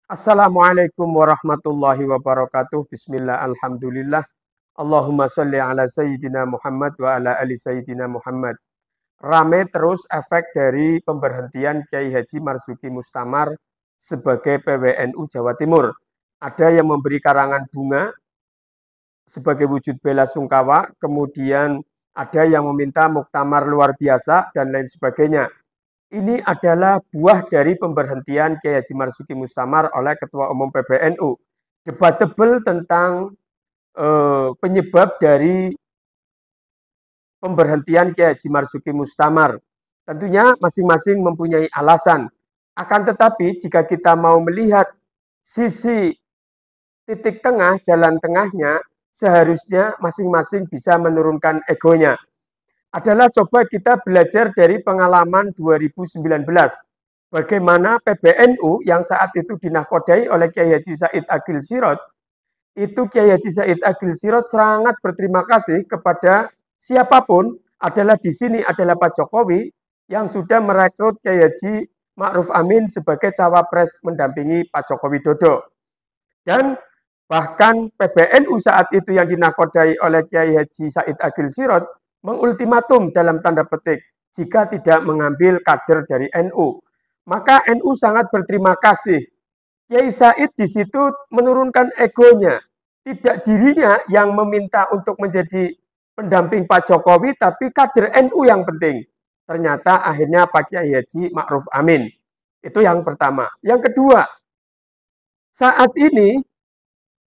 Assalamualaikum warahmatullahi wabarakatuh. Bismillah, alhamdulillah. Allahumma sholli ala Sayyidina Muhammad wa ala ali Sayyidina Muhammad. Rame terus efek dari pemberhentian Kiai Haji Marzuki Mustamar sebagai PWNU Jawa Timur. Ada yang memberi karangan bunga sebagai wujud bela sungkawa, kemudian ada yang meminta muktamar luar biasa, dan lain sebagainya. Ini adalah buah dari pemberhentian Kiai Haji Marzuki Mustamar oleh Ketua Umum PBNU. Debatable tentang penyebab dari pemberhentian Kiai Haji Marzuki Mustamar. Tentunya masing-masing mempunyai alasan. Akan tetapi jika kita mau melihat sisi titik tengah, jalan tengahnya, seharusnya masing-masing bisa menurunkan egonya. Adalah coba kita belajar dari pengalaman 2019. Bagaimana PBNU yang saat itu dinahkodai oleh Kiai Haji Said Agil Sirot, itu Kiai Haji Said Agil Sirot sangat berterima kasih kepada siapapun, adalah di sini adalah Pak Jokowi yang sudah merekrut Kiai Haji Ma'ruf Amin sebagai cawapres mendampingi Pak Joko Widodo. Dan bahkan PBNU saat itu yang dinahkodai oleh Kiai Haji Said Agil Sirot mengultimatum dalam tanda petik jika tidak mengambil kader dari NU. Maka NU sangat berterima kasih. Kiai Said di situ menurunkan egonya. Tidak dirinya yang meminta untuk menjadi pendamping Pak Jokowi, tapi kader NU yang penting. Ternyata akhirnya Pak Kiai Haji Ma'ruf Amin. Itu yang pertama. Yang kedua, saat ini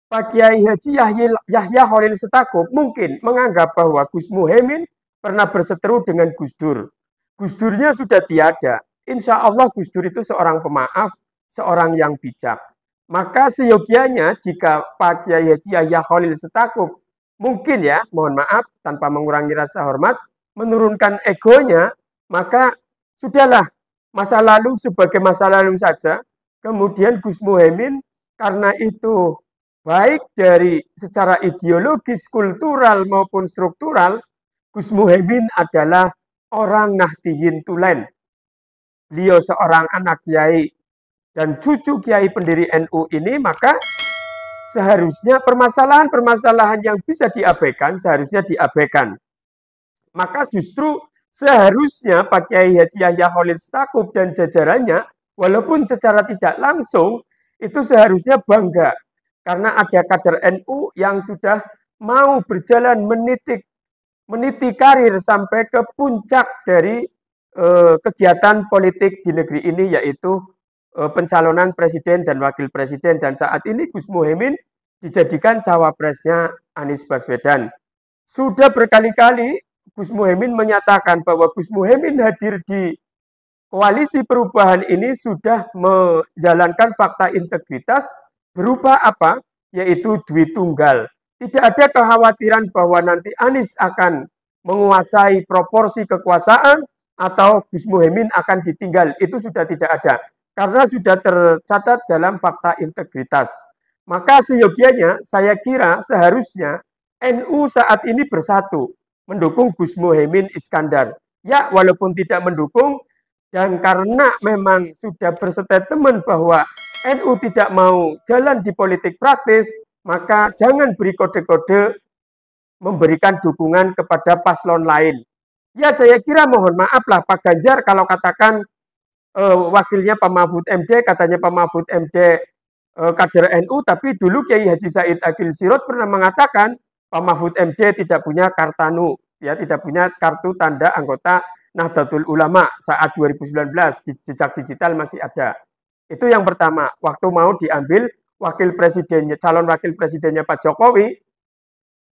Pak Kiai Haji Yahya Khalil Stakuf mungkin menganggap bahwa Gus Muhaimin pernah berseteru dengan Gus Dur. Gus Durnya sudah tiada. Insya Allah Gus Dur itu seorang pemaaf, seorang yang bijak. Maka seyogianya jika Pak Kiai Haji Yahya Khalil Stakuf mungkin ya, mohon maaf, tanpa mengurangi rasa hormat, menurunkan egonya, maka sudahlah, masa lalu sebagai masa lalu saja. Kemudian Gus Muhaimin karena itu baik dari secara ideologis, kultural maupun struktural, Gus Muhaimin adalah orang Nahdliyin Tulen. Beliau seorang anak kiai dan cucu kiai pendiri NU ini, maka seharusnya permasalahan-permasalahan yang bisa diabaikan, seharusnya diabaikan. Maka justru seharusnya Pak Kiai Haji Yahya Khalil Stakuf dan jajarannya, walaupun secara tidak langsung, itu seharusnya bangga. Karena ada kader NU yang sudah mau berjalan meniti karir sampai ke puncak dari kegiatan politik di negeri ini, yaitu pencalonan presiden dan wakil presiden. Dan saat ini Gus Muhaimin dijadikan cawapresnya Anies Baswedan. Sudah berkali-kali Gus Muhaimin menyatakan bahwa Gus Muhaimin hadir di koalisi perubahan ini sudah menjalankan fakta integritas berupa apa? Yaitu duit tunggal. Tidak ada kekhawatiran bahwa nanti Anies akan menguasai proporsi kekuasaan atau Gus Muhaimin akan ditinggal. Itu sudah tidak ada. Karena sudah tercatat dalam fakta integritas. Maka seyogianya saya kira seharusnya NU saat ini bersatu mendukung Gus Muhaimin Iskandar. Ya, walaupun tidak mendukung, dan karena memang sudah berstatement bahwa NU tidak mau jalan di politik praktis, maka jangan beri kode-kode memberikan dukungan kepada paslon lain. Ya, saya kira mohon maaf lah Pak Ganjar kalau katakan wakilnya Pak Mahfud MD, katanya Pak Mahfud MD kader NU, tapi dulu Kiai Haji Said Agil Sirot pernah mengatakan Pak Mahfud MD tidak punya kartanu, ya, tidak punya kartu tanda anggota Nahdlatul Ulama saat 2019, di jejak digital masih ada. Itu yang pertama. Waktu mau diambil wakil presidennya, calon wakil presidennya Pak Jokowi,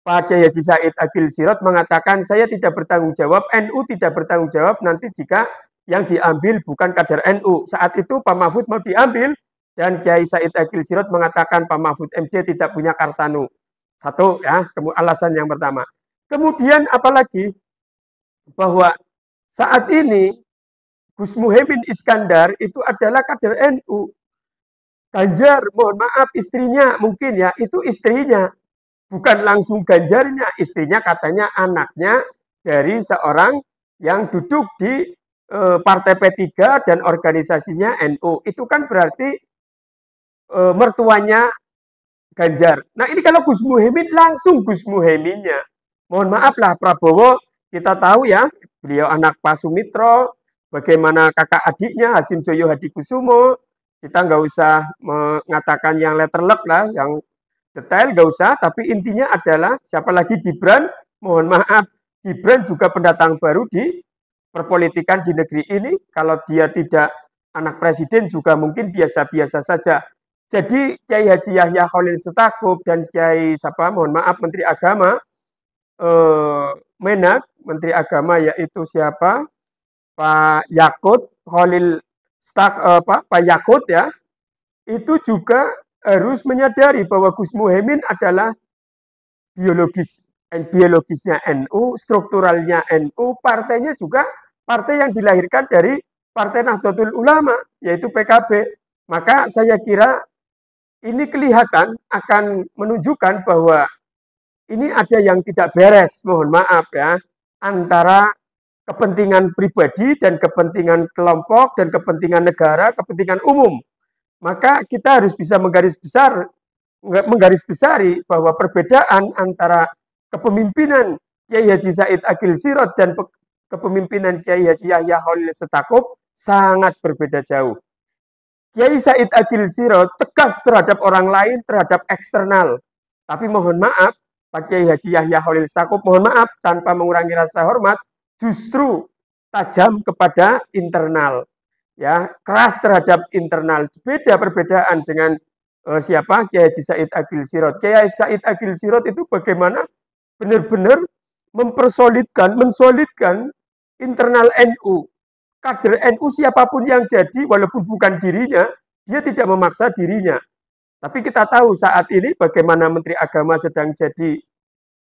Pak Kiai Haji Said Agil Sirot mengatakan saya tidak bertanggung jawab, NU tidak bertanggung jawab nanti jika yang diambil bukan kader NU. Saat itu Pak Mahfud mau diambil dan Kiai Said Agil Sirot mengatakan Pak Mahfud MD tidak punya kartanu. Satu ya, alasan yang pertama. Kemudian apalagi bahwa saat ini Gus Muhaimin Iskandar itu adalah kader NU. Ganjar, mohon maaf, istrinya mungkin ya, itu istrinya. Bukan langsung Ganjarnya, istrinya katanya anaknya dari seorang yang duduk di Partai P3 dan organisasinya NU. Itu kan berarti mertuanya Ganjar. Nah ini kalau Gus Muhaimin langsung Gus Muhaiminnya. Mohon maaf lah Prabowo, kita tahu ya, beliau anak Pak Sumitro, bagaimana kakak adiknya Hasim Joyo Hadikusumo, kita nggak usah mengatakan yang letterlek lah, yang detail nggak usah, tapi intinya adalah siapa lagi Gibran, mohon maaf, Gibran juga pendatang baru di perpolitikan di negeri ini, kalau dia tidak anak presiden juga mungkin biasa-biasa saja. Jadi Kiai Haji Yahya Khalil Stakuf dan Kiai siapa, mohon maaf, Menteri Agama, Menak, Menteri Agama yaitu siapa, Pak Yakut Khalil Pak Yakut ya, itu juga harus menyadari bahwa Gus Muhaimin adalah biologisnya NU, strukturalnya NU, partainya juga partai yang dilahirkan dari Partai Nahdlatul Ulama, yaitu PKB. Maka saya kira ini kelihatan akan menunjukkan bahwa ini ada yang tidak beres, mohon maaf ya, antara kepentingan pribadi dan kepentingan kelompok dan kepentingan negara, kepentingan umum. Maka kita harus bisa menggarisbesari bahwa perbedaan antara kepemimpinan Kiai Haji Said Agil Sirot dan kepemimpinan Kiai Haji Yahya Khalil Stakuf sangat berbeda jauh. Kiai Said Agil Sirot tegas terhadap orang lain, terhadap eksternal. Tapi mohon maaf, Pak Kiai Haji Yahya Khalil Stakuf, mohon maaf, tanpa mengurangi rasa hormat, justru tajam kepada internal. Ya, keras terhadap internal. Beda perbedaan dengan siapa? Kiai Haji Said Agil Sirot. Kiai Said Agil Sirot itu bagaimana benar-benar mensolidkan internal NU. Kader NU siapapun yang jadi, walaupun bukan dirinya, dia tidak memaksa dirinya. Tapi kita tahu saat ini bagaimana Menteri Agama sedang jadi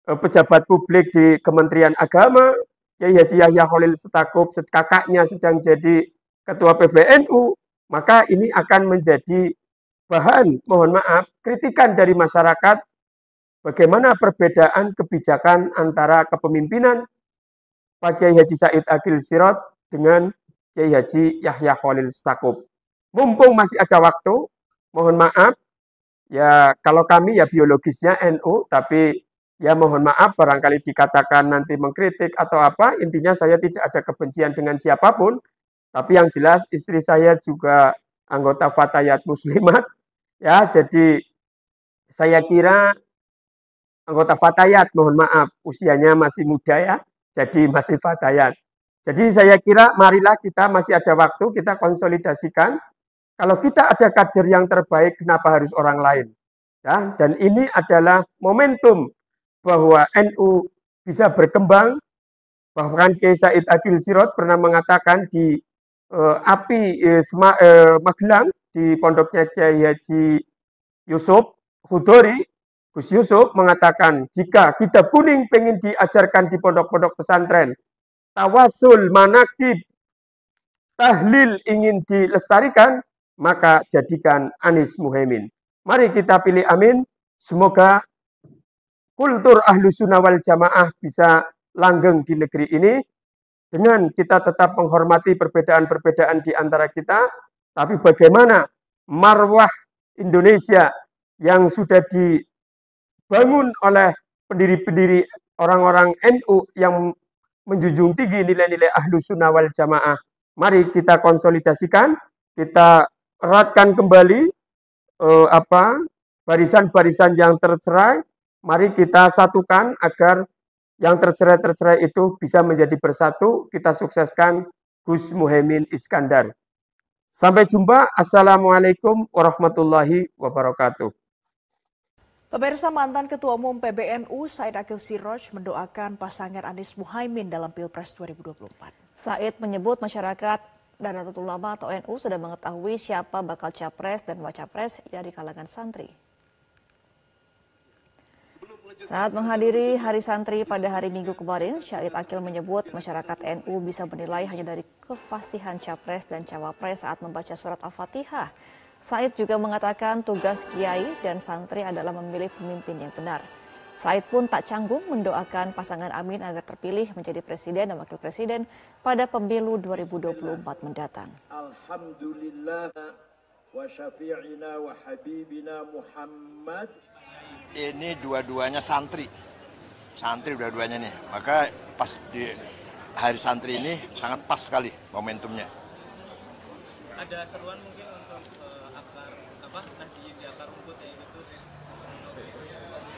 pejabat publik di Kementerian Agama, Kiai Haji Yahya Khalil Stakuf, kakaknya sedang jadi Ketua PBNU, maka ini akan menjadi bahan, mohon maaf, kritikan dari masyarakat bagaimana perbedaan kebijakan antara kepemimpinan Pak Kiai Haji Said Agil Sirot dengan Kiai Haji Yahya Khalil Stakuf. Mumpung masih ada waktu, mohon maaf, ya kalau kami ya biologisnya NU, tapi ya mohon maaf barangkali dikatakan nanti mengkritik atau apa, intinya saya tidak ada kebencian dengan siapapun, tapi yang jelas istri saya juga anggota Fatayat Muslimat, ya jadi saya kira anggota Fatayat, mohon maaf, usianya masih muda ya, jadi masih Fatayat. Jadi saya kira marilah kita masih ada waktu, kita konsolidasikan. Kalau kita ada kader yang terbaik, kenapa harus orang lain? Ya, dan ini adalah momentum bahwa NU bisa berkembang. Bahkan Kiai Said Agil Sirot pernah mengatakan di Magelang, di pondoknya Kiai Haji Yusuf Hudori, Gus Yusuf mengatakan, jika kitab kuning pengen diajarkan di pondok-pondok pesantren, tawasul, manakib, tahlil ingin dilestarikan, maka jadikan Anies Muhaimin. Mari kita pilih amin. Semoga kultur ahlu sunnah wal jamaah bisa langgeng di negeri ini, dengan kita tetap menghormati perbedaan-perbedaan di antara kita, tapi bagaimana marwah Indonesia yang sudah dibangun oleh pendiri-pendiri orang-orang NU yang menjunjung tinggi nilai-nilai ahlu sunnah wal jamaah. Mari kita konsolidasikan, kita eratkan kembali barisan-barisan yang tercerai. Mari kita satukan agar yang tercerai-tercerai itu bisa menjadi bersatu. Kita sukseskan Gus Muhaimin Iskandar. Sampai jumpa. Assalamualaikum warahmatullahi wabarakatuh. Pemirsa, mantan Ketua Umum PBNU Said Agil Sirot mendoakan pasangan Anies Muhaimin dalam Pilpres 2024. Said menyebut masyarakat dan Nahdlatul Ulama atau NU sudah mengetahui siapa bakal capres dan wacapres dari kalangan santri. Saat menghadiri Hari Santri pada hari Minggu kemarin, Said Agil menyebut masyarakat NU bisa menilai hanya dari kefasihan capres dan cawapres saat membaca surat Al-Fatihah. Said juga mengatakan tugas kiai dan santri adalah memilih pemimpin yang benar. Said pun tak canggung mendoakan pasangan Amin agar terpilih menjadi presiden dan wakil presiden pada pemilu 2024 mendatang. Alhamdulillah وشفيعنا وحبيبنا محمد. Ini dua-duanya santri dua-duanya nih, maka pas di hari santri ini sangat pas sekali momentumnya. Ada seruan mungkin untuk nahdien di akar rumput ya gitu.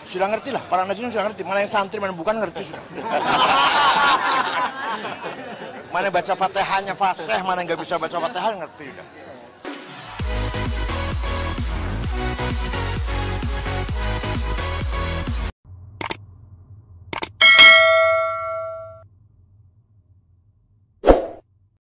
Sudah ngerti lah, para nahdien sudah ngerti, mana yang santri mana bukan ngerti sudah. Mana baca Fatihahnya fasih, mana yang nggak bisa baca Fatihah ngerti sudah.